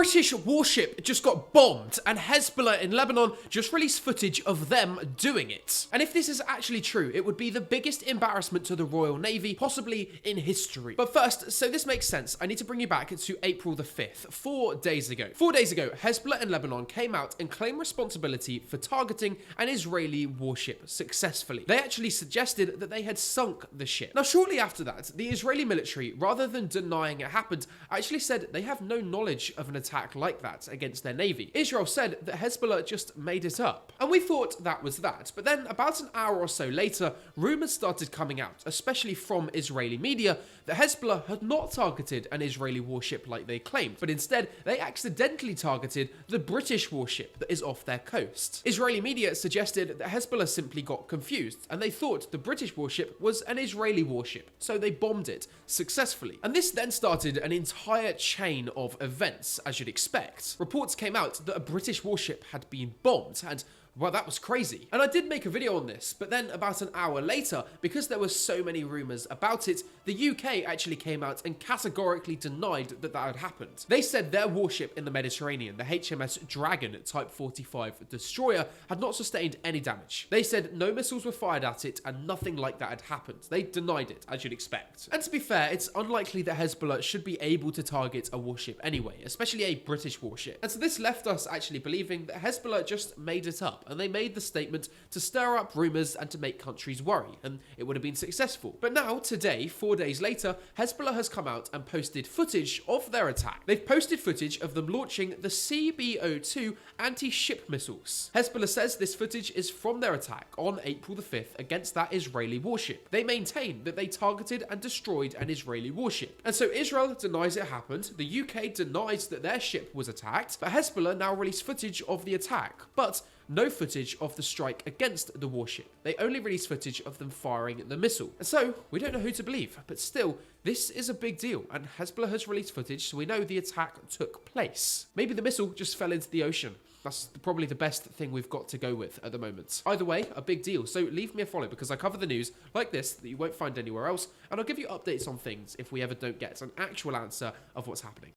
British warship just got bombed, and Hezbollah in Lebanon just released footage of them doing it. And if this is actually true, it would be the biggest embarrassment to the Royal Navy, possibly in history. But first, so this makes sense, I need to bring you back to April the 5th, 4 days ago. 4 days ago, Hezbollah in Lebanon came out and claimed responsibility for targeting an Israeli warship successfully. They actually suggested that they had sunk the ship. Now, shortly after that, the Israeli military, rather than denying it happened, actually said they have no knowledge of an attack like that against their navy. Israel said that Hezbollah just made it up. And we thought that was that. But then about an hour or so later, rumors started coming out, especially from Israeli media, that Hezbollah had not targeted an Israeli warship like they claimed, but instead they accidentally targeted the British warship that is off their coast. Israeli media suggested that Hezbollah simply got confused and they thought the British warship was an Israeli warship, so they bombed it successfully. And this then started an entire chain of events, as you'd expect. Reports came out that a British warship had been bombed, and well, that was crazy. And I did make a video on this, but then about an hour later, because there were so many rumours about it, the UK actually came out and categorically denied that that had happened. They said their warship in the Mediterranean, the HMS Dragon Type 45 destroyer, had not sustained any damage. They said no missiles were fired at it and nothing like that had happened. They denied it, as you'd expect. And to be fair, it's unlikely that Hezbollah should be able to target a warship anyway, especially a British warship. And so this left us actually believing that Hezbollah just made it up. And they made the statement to stir up rumours and to make countries worry, and it would have been successful. But now, today, 4 days later, Hezbollah has come out and posted footage of their attack. They've posted footage of them launching the CBO-2 anti-ship missiles. Hezbollah says this footage is from their attack on April the 5th against that Israeli warship. They maintain that they targeted and destroyed an Israeli warship. And so Israel denies it happened, the UK denies that their ship was attacked, but Hezbollah now released footage of the attack. But no footage of the strike against the warship. They only released footage of them firing the missile. And so, we don't know who to believe, but still, this is a big deal, and Hezbollah has released footage, so we know the attack took place. Maybe the missile just fell into the ocean. That's probably the best thing we've got to go with at the moment. Either way, a big deal, so leave me a follow because I cover the news like this that you won't find anywhere else, and I'll give you updates on things if we ever don't get an actual answer of what's happening.